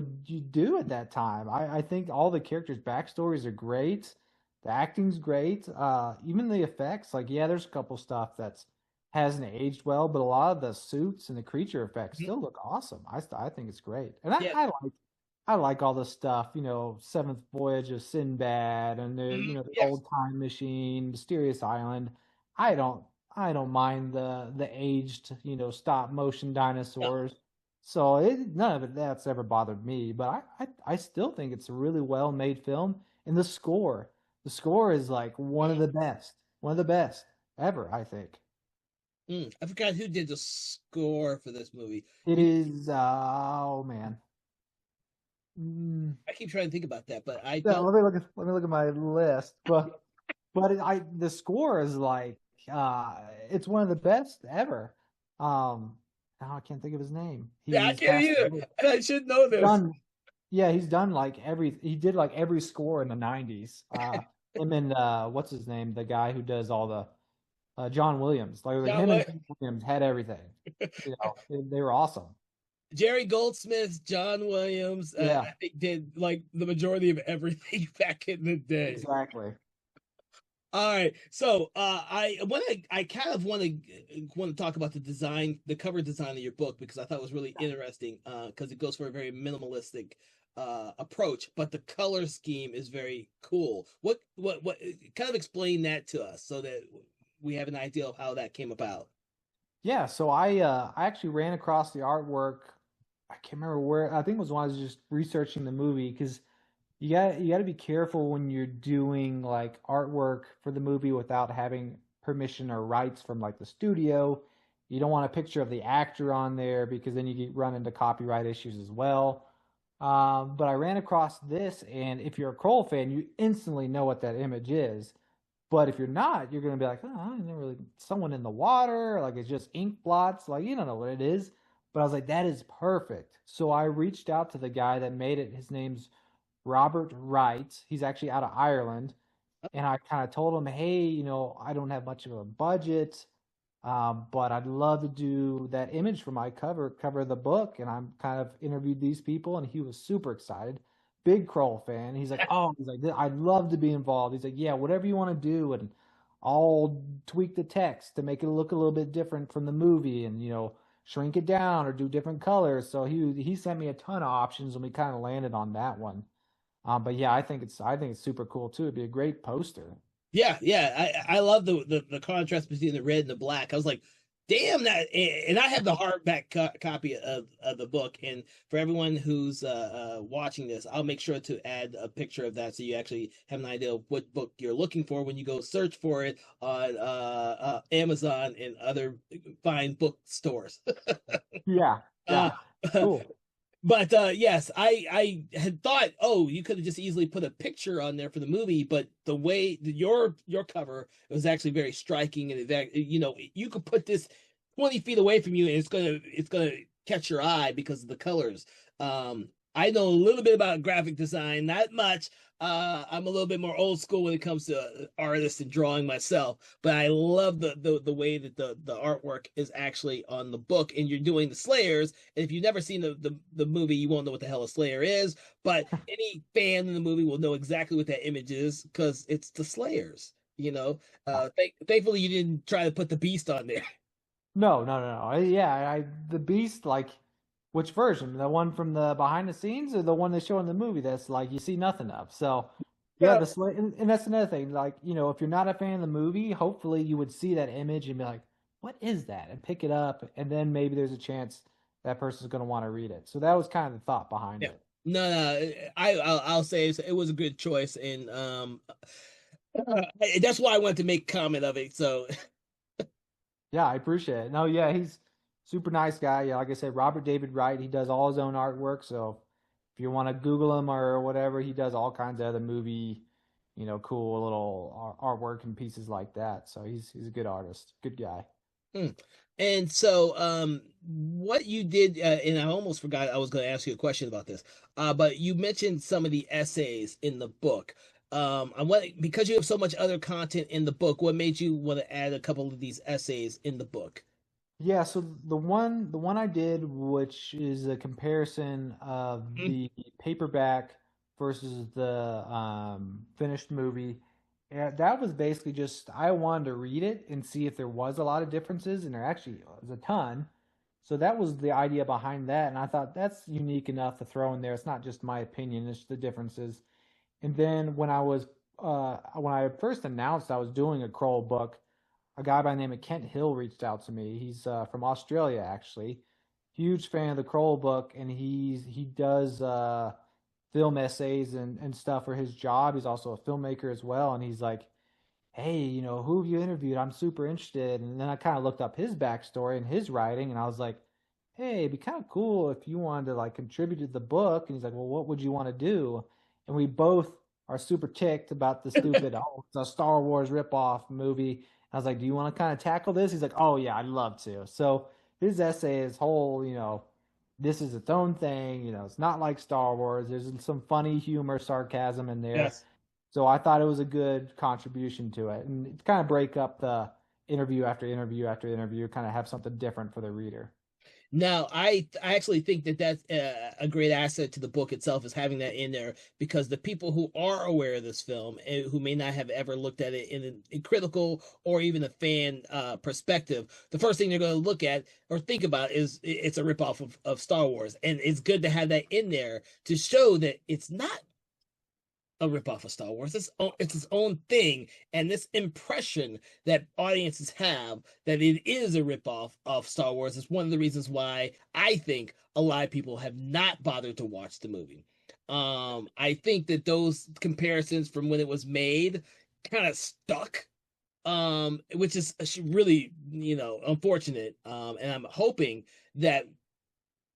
do at that time. I think all the characters' backstories are great. The acting's great. Even the effects, like yeah, there's a couple stuff that's hasn't aged well, but a lot of the suits and the creature effects Mhm. still look awesome. I think it's great, and Yeah. I like all the stuff. Seventh Voyage of Sinbad, and the Yes. old time machine, Mysterious Island. I don't I don't mind the aged stop motion No. dinosaurs. So none of it that's ever bothered me, but I still think it's a really well made film. And the score is like one of the best ever, I think. I forgot who did the score for this movie. It You, is, oh man. Mm, I keep trying to think about that, but I yeah, don't. let me look at my list, but the score is like it's one of the best ever. Now I can't think of his name. Yeah, I He's can't passed either. away. And I should know He's this. done Yeah, he's done like he did like every score in the 90s. Him and what's his name? The guy who does all the John Williams. Like John him and what? John Williams had everything. They were awesome. Jerry Goldsmith, John Williams, Yeah, I think did like the majority of everything back in the day. exactly. All right, so I kind of want to talk about the design, the cover design of your book because I thought it was really interesting because it goes for a very minimalistic approach, but the color scheme is very cool. What kind of explain that to us so that we have an idea of how that came about. Yeah, so I actually ran across the artwork. I can't remember where. I think it was when I was just researching the movie because you got to be careful when you're doing like artwork for the movie without having permission or rights from like the studio. You don't want a picture of the actor on there because then you get run into copyright issues as well. But I ran across this, and if you're a Kroll fan, you instantly know what that image is. But if you're not, you're gonna be like, oh, I never really someone in the water, like it's just ink blots, like you don't know what it is. But I was like, that is perfect. So I reached out to the guy that made it. His name's Robert Wright. He's actually out of Ireland. And I kind of told him, hey, I don't have much of a budget, but I'd love to do that image for my cover of the book. And I'm kind of interviewed these people, and he was super excited. Big Kroll fan. He's like, I'd love to be involved. He's like, yeah, whatever you want to do, and I'll tweak the text to make it look a little bit different from the movie, and shrink it down or do different colors. So he sent me a ton of options, and we kind of landed on that one. But yeah, I think it's super cool too. It'd be a great poster. Yeah, yeah, I love the contrast between the red and the black. I was like, damn that, and I have the hardback copy of the book. And for everyone who's watching this, I'll make sure to add a picture of that so you actually have an idea of what book you're looking for when you go search for it on Amazon and other fine book stores. Yeah, uh, yeah, cool. But yes, I had thought, oh, you could have just easily put a picture on there for the movie, but the way your cover was actually very striking, and you could put this 20 feet away from you, and it's gonna catch your eye because of the colors. I know a little bit about graphic design, not much. I'm a little bit more old school when it comes to artists and drawing myself, but I love the way that the artwork is actually on the book, and you're doing the Slayers. And if you've never seen the movie, you won't know what the hell a Slayer is. But any fan in the movie will know exactly what that image is because it's the Slayers. Thankfully you didn't try to put the Beast on there. No, no, no, no. Yeah, the Beast, like, which version? The one from the behind the scenes, or the one they show in the movie that's like you see nothing of? So, yeah, Well, and that's another thing. Like, if you're not a fan of the movie, hopefully you would see that image and be like, "What is that?" and pick it up, and then maybe there's a chance that person's going to want to read it. So that was kind of the thought behind yeah. it. No, no, I'll say it was a good choice, and that's why I wanted to make comment of it. So Yeah, I appreciate it. No, yeah, he's super nice guy. Yeah, like I said, Robert David Wright, he does all his own artwork. So if you want to Google him or whatever, he does all kinds of other movie, cool little artwork and pieces like that. So he's a good artist, good guy. Hmm. And so, what you did, and I almost forgot I was going to ask you a question about this, but you mentioned some of the essays in the book. I want because you have so much other content in the book. What made you want to add a couple of these essays in the book? Yeah, so the one I did, which is a comparison of Mm. the paperback versus the finished movie. And that was basically just I wanted to read it and see if there was a lot of differences, and there actually was a ton. So that was the idea behind that, and I thought that's unique enough to throw in there. It's not just my opinion; it's the differences. And then when I first announced I was doing a Kroll book, a guy by the name of Kent Hill reached out to me. He's from Australia, actually. Huge fan of the Kroll book, and he does film essays and stuff for his job. He's also a filmmaker as well, and he's like, "Hey, who have you interviewed? I'm super interested." And then I kind of looked up his backstory and his writing, and I was like, "Hey, it'd be kind of cool if you wanted to like contribute to the book." And he's like, "Well, what would you want to do?" And we both are super ticked about the stupid, oh, it's a Star Wars ripoff movie. I was like, "Do you want to kind of tackle this?" He's like, "Oh yeah, I'd love to." So his essay is whole, this is its own thing. It's not like Star Wars. There's some funny humor, sarcasm in there. Yes. So I thought it was a good contribution to it, and kind of break up the interview after interview after interview, kind of have something different for the reader. Now, I actually think that that's a great asset to the book itself is having that in there because the people who are aware of this film and who may not have ever looked at it in a critical or even a fan perspective, the first thing they're going to look at or think about is it's a ripoff of Star Wars, and it's good to have that in there to show that it's not a ripoff of Star Wars. It's its own thing, and this impression that audiences have that it is a ripoff of Star Wars is one of the reasons why I think a lot of people have not bothered to watch the movie. I think that those comparisons from when it was made kind of stuck, which is really, unfortunate. And I'm hoping that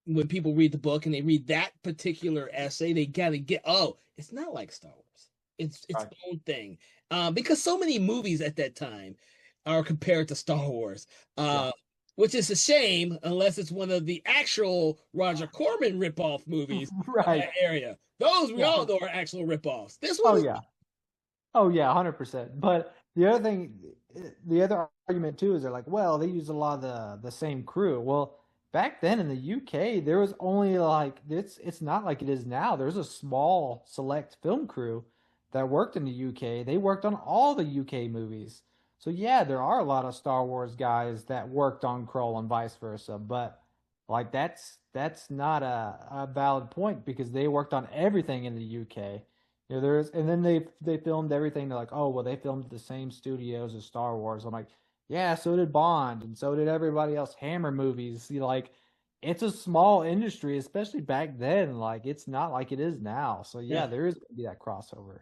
when people read the book and they read that particular essay, they gotta get, oh, it's not like Star Wars. It's its Right. own thing. Because so many movies at that time are compared to Star Wars. Yeah. Which is a shame unless it's one of the actual Roger Corman ripoff movies of Right. that area. Those we Yeah. all know are actual ripoffs. This one Oh is yeah. Oh yeah, 100%. But the other argument too is they're like, well, they use a lot of the same crew. Well, back then in the UK, there was only like it's not like it is now. There's a small select film crew that worked in the UK. They worked on all the UK movies. So yeah, there are a lot of Star Wars guys that worked on Kroll and vice versa. But like that's not a valid point because they worked on everything in the UK. There's and then they filmed everything. They're like, oh well, they filmed at the same studios as Star Wars. I'm like, yeah, so did Bond, and so did everybody else. Hammer movies, like, it's a small industry, especially back then. Like, it's not like it is now. So yeah, yeah. there is gonna be that crossover.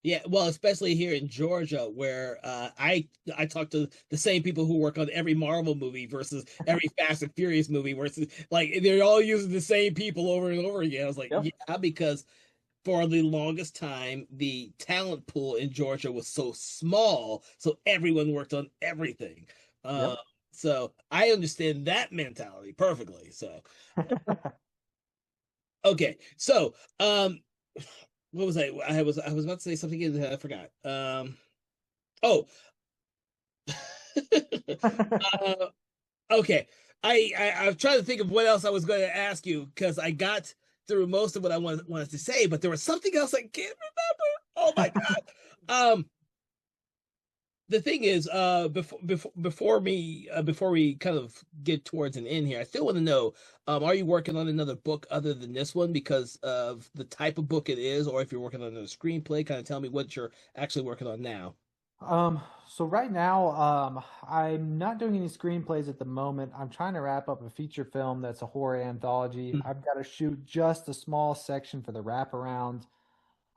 Yeah, well, especially here in Georgia, where I talk to the same people who work on every Marvel movie versus every Fast and Furious movie, versus like they're all using the same people over and over again. I was like, Yep. yeah, because for the longest time, the talent pool in Georgia was so small, so everyone worked on everything. Uh, Yep. so I understand that mentality perfectly. So okay, so what was I was about to say something and I forgot. Oh, uh, okay. I'm trying to think of what else I was going to ask you because I got through most of what I wanted to say, but there was something else I can't remember. Oh my God. The thing is, before we kind of get towards an end here, I still want to know, are you working on another book other than this one because of the type of book it is, or if you're working on another screenplay, kind of tell me what you're actually working on now. So right now, I'm not doing any screenplays at the moment. I'm trying to wrap up a feature film that's a horror anthology. I've got to shoot just a small section for the wraparound.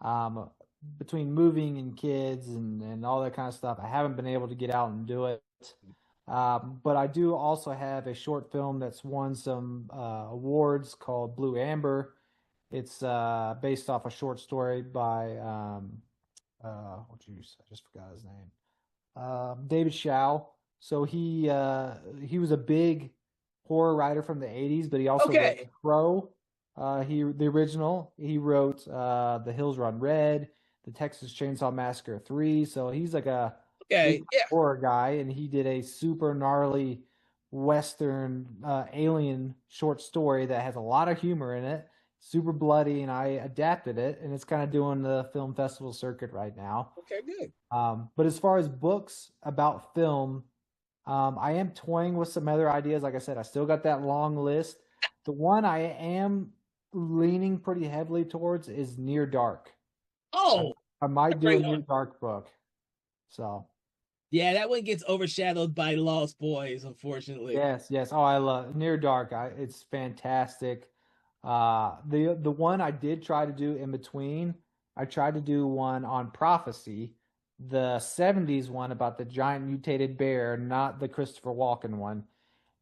Um, Between moving and kids and all that kind of stuff, I haven't been able to get out and do it. But I do also have a short film that's won some awards called Blue Amber. It's based off a short story by what you I just forgot his name. David Shaw. So he was a big horror writer from the '80s, but he also wrote Okay. Crow. The original. He wrote The Hills Run Red, The Texas Chainsaw Massacre 3. So he's like a big Okay. Yeah. horror guy, and he did a super gnarly Western alien short story that has a lot of humor in it, super bloody, and I adapted it, and it's kind of doing the film festival circuit right now. Okay, good. But as far as books about film, I am toying with some other ideas. Like I said, I still got that long list. The one I am leaning pretty heavily towards is Near Dark. I, Oh, I might do a great Near one. Dark book. So. Yeah, that one gets overshadowed by Lost Boys, unfortunately. Yes, yes. Oh, I love Near Dark. It's fantastic. The one I did try to do in between, I tried to do one on Prophecy, the 70s one about the giant mutated bear, not the Christopher Walken one.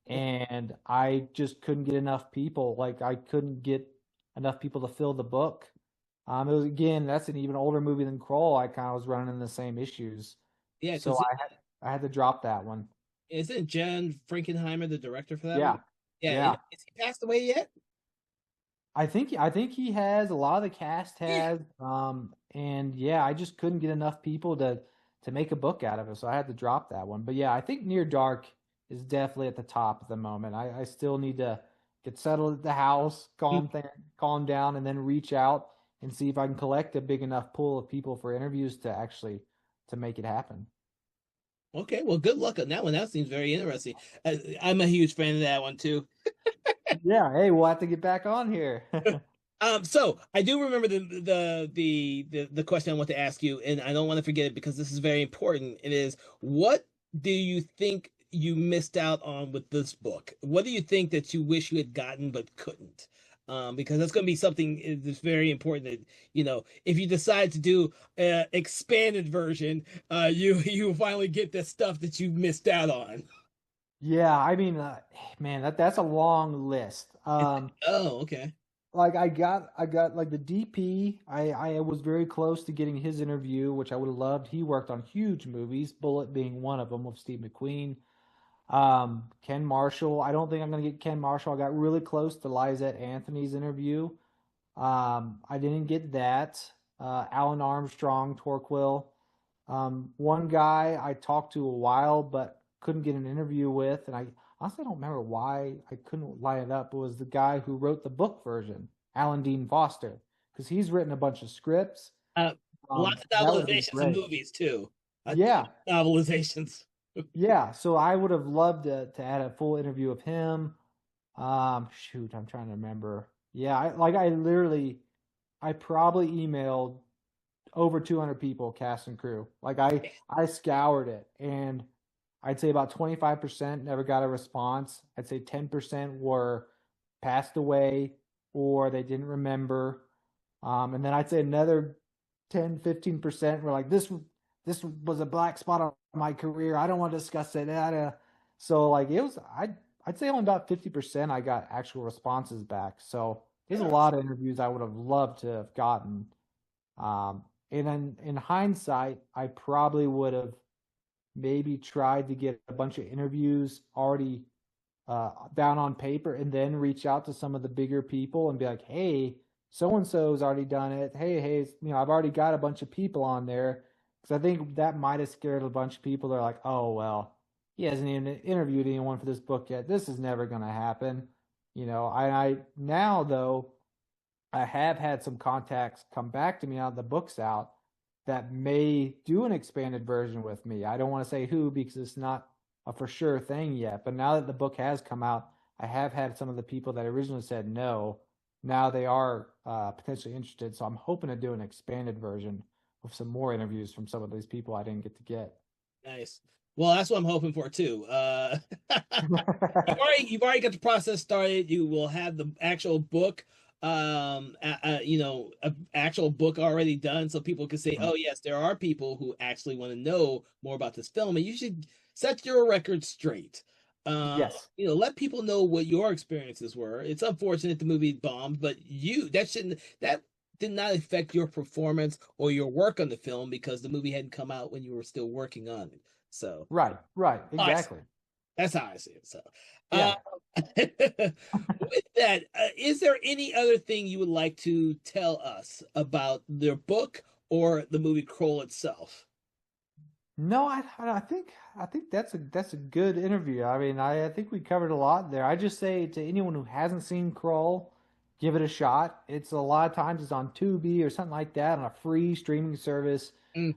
And I just couldn't get enough people. Like I couldn't get enough people to fill the book. It was again, that's an even older movie than Kroll. I kind of was running into the same issues. Yeah, So because I had to drop that one. isn't John Frankenheimer the director for that one? Yeah. Yeah, Yeah. is he passed away yet? I think he has, a lot of the cast Yeah. has, and yeah, I just couldn't get enough people to make a book out of it, so I had to drop that one. But yeah, I think Near Dark is definitely at the top at the moment. I still need to get settled at the house, calm down, and then reach out and see if I can collect a big enough pool of people for interviews to actually to make it happen. Okay, well, good luck on that one. That seems very interesting. I'm a huge fan of that one too. Yeah, hey, we'll have to get back on here. So I do remember the question I want to ask you, and I don't want to forget it because this is very important. It is, what do you think you missed out on with this book? What do you think that you wish you had gotten but couldn't? Because that's going to be something that's very important. That if you decide to do an expanded version, you finally get the stuff that you missed out on. Yeah, I mean, man, that's a long list. Oh, okay. Like I got like the DP. I was very close to getting his interview, which I would have loved. He worked on huge movies, Bullet being one of them with Steve McQueen. Ken Marshall. I don't think I'm gonna get Ken Marshall. I got really close to Lizette Anthony's interview. I didn't get that. Alan Armstrong, Torquil. One guy I talked to a while but couldn't get an interview with, and I honestly don't remember why I couldn't line it up. It was the guy who wrote the book version, Alan Dean Foster, because he's written a bunch of scripts. Uh, Lots of That would have been novelizations and great. movies too. Yeah, Novelizations. yeah. So I would have loved to add a full interview of him. Shoot, I'm trying to remember. Yeah, I literally, I probably emailed over 200 people, cast and crew. Like I scoured it, and I'd say about 25% never got a response. I'd say 10% were passed away or they didn't remember. And then I'd say another 10, 15% were like, this was a black spot on my career. I don't want to discuss it. So like it was, I'd say only about 50% I got actual responses back. So there's a Yeah. lot of interviews I would have loved to have gotten. And then in hindsight, I probably would have maybe tried to get a bunch of interviews already down on paper and then reach out to some of the bigger people and be like, hey, so and so's already done it. Hey, I've already got a bunch of people on there. Because I think that might have scared a bunch of people. They're like, oh, well, he hasn't even interviewed anyone for this book yet. This is never going to happen. I now, though, I have had some contacts come back to me now the book's out that may do an expanded version with me. I don't want to say who because it's not a for sure thing yet. But now that the book has come out, I have had some of the people that originally said no. Now they are potentially interested. So I'm hoping to do an expanded version with some more interviews from some of these people I didn't get to get. Nice. Well, that's what I'm hoping for too. You've already got the process started. You will have the actual book, a actual book already done, so people can say, "Oh yes, there are people who actually want to know more about this film," and you should set your record straight. Yes. Let people know what your experiences were. It's unfortunate the movie bombed, but that did not affect your performance or your work on the film because the movie hadn't come out when you were still working on it. So Right. Right. I Exactly. that's how I see it. So, uh, Yeah. with that, is there any other thing you would like to tell us about their book or the movie Kroll itself? No, I think that's a good interview. I mean, I think we covered a lot there. I just say to anyone who hasn't seen Crawl, give it a shot. It's a lot of times it's on Tubi or something like that on a free streaming service. Mm,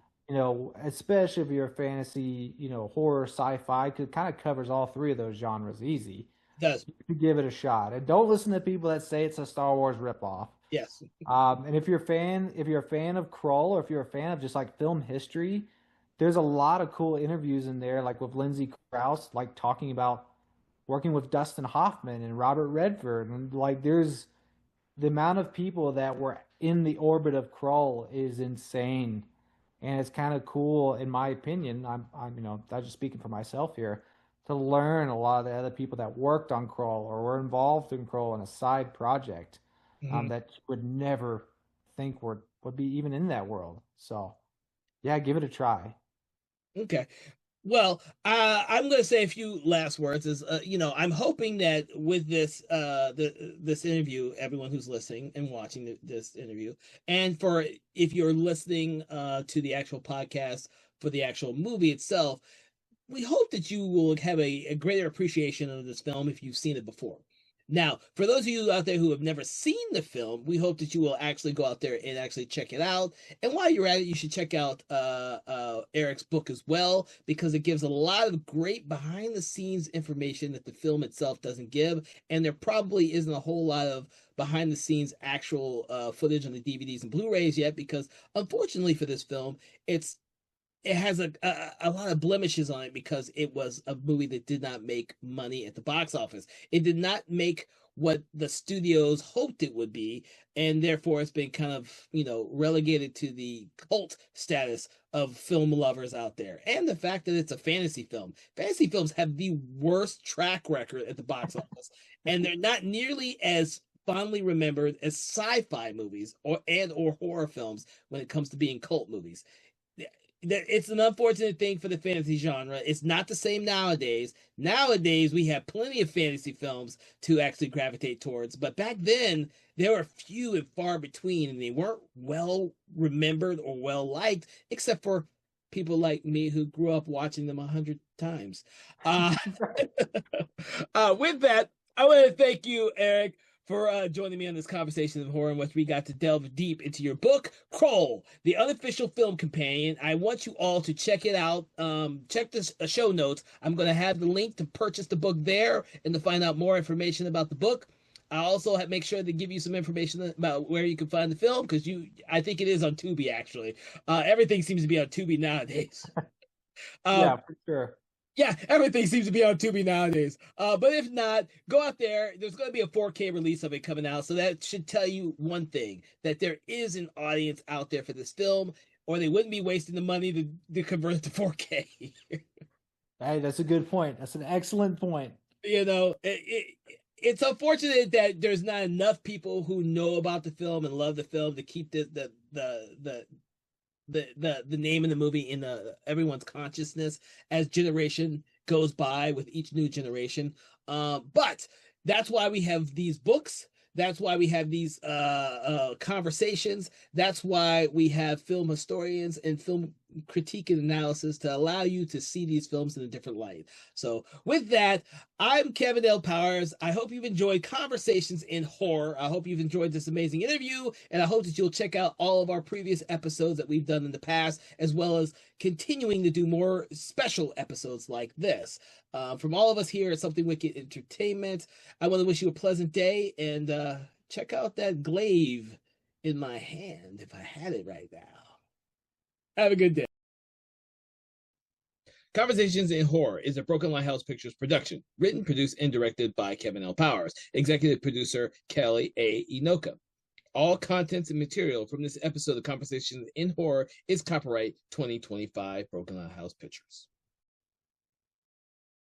Especially if you're a fantasy, horror, sci-fi, 'cause it kind of covers all three of those genres easy. does. You give it a shot, and don't listen to people that say it's a Star Wars ripoff. Yes. And if you're a fan of Krull, or if you're a fan of just like film history, there's a lot of cool interviews in there, like with Lindsay Krause, like talking about working with Dustin Hoffman and Robert Redford, and like there's the amount of people that were in the orbit of Krull is insane, and it's kind of cool, in my opinion. I'm just speaking for myself here, to learn a lot of the other people that worked on Krull or were involved in Krull in a side project, Mhm. that you would never think would be even in that world. So, yeah, give it a try. Okay. Well, I'm going to say a few last words. I'm hoping that with this interview, everyone who's listening and watching this interview, and for if you're listening to the actual podcast for the actual movie itself, we hope that you will have a greater appreciation of this film if you've seen it before. Now, for those of you out there who have never seen the film, we hope that you will actually go out there and actually check it out. And while you're at it, you should check out Erick's book as well, because it gives a lot of great behind the scenes information that the film itself doesn't give. And there probably isn't a whole lot of behind the scenes actual footage on the DVDs and Blu-rays yet, because unfortunately for this film, it has a lot of blemishes on it because it was a movie that did not make money at the box office. It did not make what the studios hoped it would be, and therefore it's been kind of, relegated to the cult status of film lovers out there. And the fact that it's a fantasy film. Fantasy films have the worst track record at the box office, and they're not nearly as fondly remembered as sci-fi movies or horror films when it comes to being cult movies. It's an unfortunate thing for the fantasy genre. It's not the same nowadays. Nowadays, we have plenty of fantasy films to actually gravitate towards, but back then, there were few and far between, and they weren't well remembered or well liked, except for people like me who grew up watching them 100 times. Uh, with that, I want to thank you, Erick, for joining me on this conversation of horror in which we got to delve deep into your book, Kroll, the unofficial film companion. I want you all to check it out. Check the show notes. I'm going to have the link to purchase the book there and to find out more information about the book. I also make sure to give you some information about where you can find the film, because I think it is on Tubi, actually. Everything seems to be on Tubi nowadays. Yeah, Um, for sure. yeah, everything seems to be on Tubi nowadays. But if not, go out there. There's going to be a 4K release of it coming out. So that should tell you one thing, that there is an audience out there for this film, or they wouldn't be wasting the money to convert it to 4K. Hey, that's a good point. That's an excellent point. It's unfortunate that there's not enough people who know about the film and love the film to keep the name of the movie in everyone's consciousness as generation goes by with each new generation. But that's why we have these books. That's why we have these conversations. That's why we have film historians and film critique and analysis to allow you to see these films in a different light. So with that, I'm Kevin L. Powers. I hope you've enjoyed Conversations in Horror. I hope you've enjoyed this amazing interview, and I hope that you'll check out all of our previous episodes that we've done in the past, as well as continuing to do more special episodes like this. From all of us here at Something Wicked Entertainment, I want to wish you a pleasant day, and check out that glaive in my hand if I had it right now. Have a good day. Conversations in Horror is a Broken Lighthouse Pictures production, written, produced, and directed by Kevin L. Powers, executive producer Kelly A. Inoka. All contents and material from this episode of Conversations in Horror is copyright 2025 Broken Lighthouse Pictures.